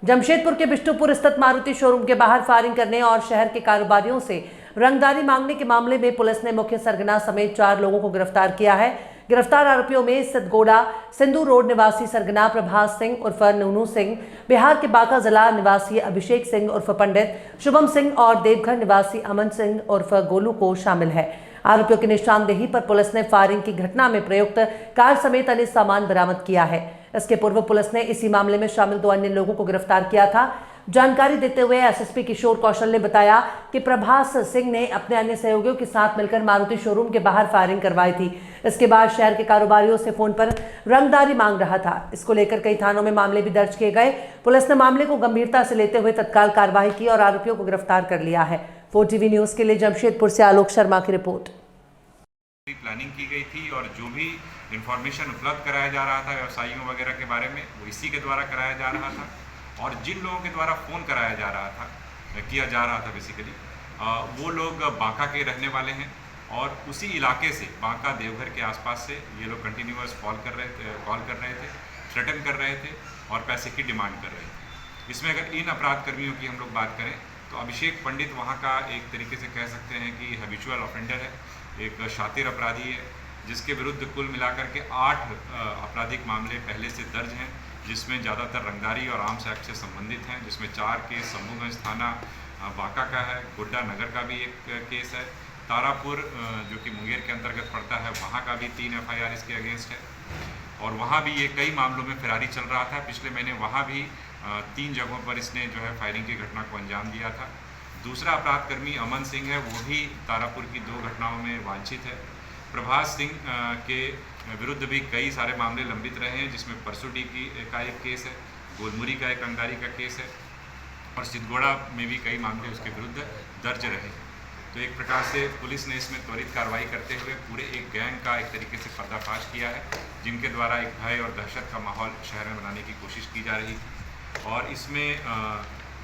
जमशेदपुर के बिष्टुपुर स्थित मारुति शोरूम के बाहर फायरिंग करने और शहर के कारोबारियों से रंगदारी मांगने के मामले में पुलिस ने मुख्य सरगना समेत 4 लोगों को गिरफ्तार किया है। गिरफ्तार आरोपियों में सिद्धगोड़ा सिंधु रोड निवासी सरगना प्रभास सिंह उर्फ नूनू सिंह, बिहार के बांका जिला निवासी अभिषेक सिंह उर्फ पंडित, शुभम सिंह और देवघर निवासी अमन सिंह उर्फ गोलू को शामिल है। आरोपियों की निशानदेही पर पुलिस ने फायरिंग की घटना में प्रयुक्त कार समेत अन्य सामान बरामद किया है। इसके पूर्व पुलिस ने इसी मामले में शामिल 2 अन्य लोगों को गिरफ्तार किया था। जानकारी देते हुए एसएसपी किशोर कौशल ने बताया कि प्रभास सिंह ने अपने अन्य सहयोगियों के साथ मिलकर मारुति शोरूम के बाहर फायरिंग करवाई थी। इसके बाद शहर के कारोबारियों से फोन पर रंगदारी मांग रहा था। इसको लेकर कई थानों में मामले भी दर्ज किए गए। पुलिस ने मामले को गंभीरता से लेते हुए तत्काल कार्रवाई की और आरोपियों को गिरफ्तार कर लिया है। 4TV न्यूज के लिए जमशेदपुर से आलोक शर्मा की रिपोर्ट। प्लानिंग की गई थी और जो भी इंफॉर्मेशन उपलब्ध कराया जा रहा था व्यवसायियों वगैरह के बारे में, वो इसी के द्वारा कराया जा रहा था। और जिन लोगों के द्वारा फ़ोन कराया जा रहा था, किया जा रहा था बेसिकली, वो लोग बांका के रहने वाले हैं और उसी इलाके से, बांका देवघर के आसपास से ये लोग कंटिन्यूअस कॉल कर रहे थे, थ्रेटन कर रहे थे और पैसे की डिमांड कर रहे थे। इसमें अगर इन अपराध कर्मियों की हम लोग बात करें तो अभिषेक पंडित वहाँ का एक तरीके से कह सकते हैं कि हैबिचुअल ऑफेंडर है, एक शातिर अपराधी है, जिसके विरुद्ध कुल मिलाकर के 8 आपराधिक मामले पहले से दर्ज हैं, जिसमें ज़्यादातर रंगदारी और आर्म्स एक्ट से संबंधित हैं, जिसमें 4 केस शंभूगंज थाना बांका का है, गोड्डा नगर का भी एक केस है, तारापुर जो कि मुंगेर के अंतर्गत पड़ता है, वहाँ का भी 3 FIR इसके अगेंस्ट है। और वहाँ भी ये कई मामलों में फरारी चल रहा था। पिछले महीने वहाँ भी 3 जगहों पर इसने जो है फायरिंग की घटना को अंजाम दिया था। दूसरा अपराधकर्मी अमन सिंह है, वो भी तारापुर की 2 घटनाओं में वांछित है। प्रभास सिंह के विरुद्ध भी कई सारे मामले लंबित रहे हैं, जिसमें परसुडी का एक केस है, गोलमुरी का एक रंगदारी का केस है और सिद्धगोड़ा में भी कई मामले उसके विरुद्ध दर्ज रहे हैं। तो एक प्रकार से पुलिस ने इसमें त्वरित कार्रवाई करते हुए पूरे एक गैंग का एक तरीके से पर्दाफाश किया है, जिनके द्वारा एक भय और दहशत का माहौल शहर में बनाने की कोशिश की जा रही थी। और इसमें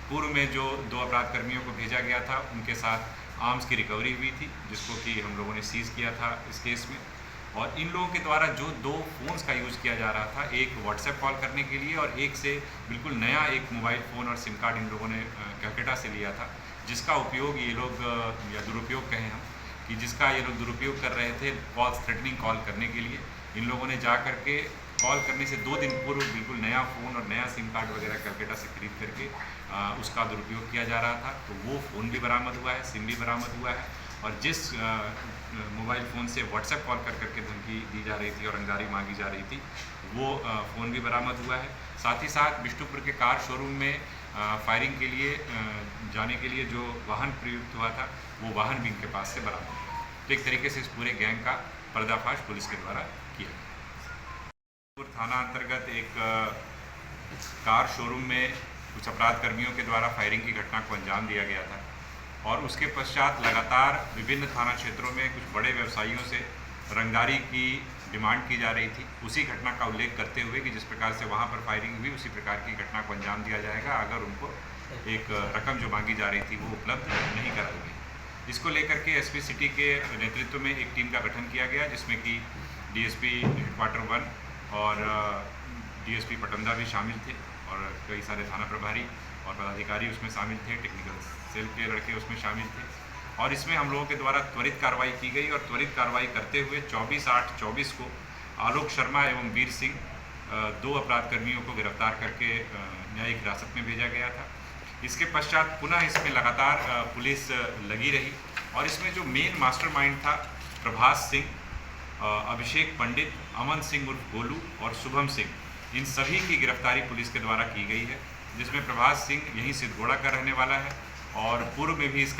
पूर्व में जो 2 अपराधकर्मियों को भेजा गया था, उनके साथ आर्म्स की रिकवरी हुई थी, जिसको कि हम लोगों ने सीज़ किया था इस केस में। और इन लोगों के द्वारा जो 2 फ़ोन्स का यूज़ किया जा रहा था, एक व्हाट्सएप कॉल करने के लिए और एक से बिल्कुल नया एक मोबाइल फ़ोन और सिम कार्ड इन लोगों ने कैलकाटा से लिया था, जिसका उपयोग ये लोग या दुरुपयोग कहें हम कि जिसका ये लोग दुरुपयोग कर रहे थे थ्रेटनिंग कॉल करने के लिए। इन लोगों ने जा करके कॉल करने से 2 दिन पूर्व बिल्कुल नया फ़ोन और नया सिम कार्ड वगैरह कैलकाटा से खरीद करके उसका दुरुपयोग किया जा रहा था। तो वो फ़ोन भी बरामद हुआ है, सिम भी बरामद हुआ है और जिस मोबाइल फ़ोन से व्हाट्सएप कॉल कर करके धमकी दी जा रही थी और रंगदारी मांगी जा रही थी, वो फ़ोन भी बरामद हुआ है। साथ ही साथ बिष्टुपुर के कार शोरूम में फायरिंग के लिए जाने के लिए जो वाहन प्रयुक्त हुआ था, वो वाहन भी इनके पास से बरामद हुआ। तो एक तरीके से इस पूरे गैंग का पर्दाफाश पुलिस के द्वारा किया गया। थाना अंतर्गत एक कार शोरूम में कुछ अपराध कर्मियों के द्वारा फायरिंग की घटना को अंजाम दिया गया था और उसके पश्चात लगातार विभिन्न थाना क्षेत्रों में कुछ बड़े व्यवसायियों से रंगदारी की डिमांड की जा रही थी। उसी घटना का उल्लेख करते हुए कि जिस प्रकार से वहाँ पर फायरिंग हुई, उसी प्रकार की घटना को अंजाम दिया जाएगा अगर उनको एक रकम जो मांगी जा रही थी वो उपलब्ध नहीं कराई गई। इसको लेकर के SP सिटी के नेतृत्व में एक टीम का गठन किया गया, जिसमें कि DSP हेडक्वार्टर 1 और DSP पटंदा भी शामिल थे और कई सारे थाना प्रभारी और पदाधिकारी उसमें शामिल थे, टेक्निकल सेल के लड़के उसमें शामिल थे। और इसमें हम लोगों के द्वारा त्वरित कार्रवाई की गई और त्वरित कार्रवाई करते हुए 24/8/24 को आलोक शर्मा एवं वीर सिंह 2 अपराधकर्मियों को गिरफ्तार करके न्यायिक हिरासत में भेजा गया था। इसके पश्चात पुनः इसमें लगातार पुलिस लगी रही और इसमें जो मेन मास्टरमाइंड था प्रभास सिंह, अभिषेक पंडित, अमन सिंह उर्फ गोलू और शुभम सिंह, इन सभी की गिरफ्तारी पुलिस के द्वारा की गई है, जिसमें प्रभास सिंह यहीं सिद्धगोड़ा का रहने वाला है और पूर्व में भी इसका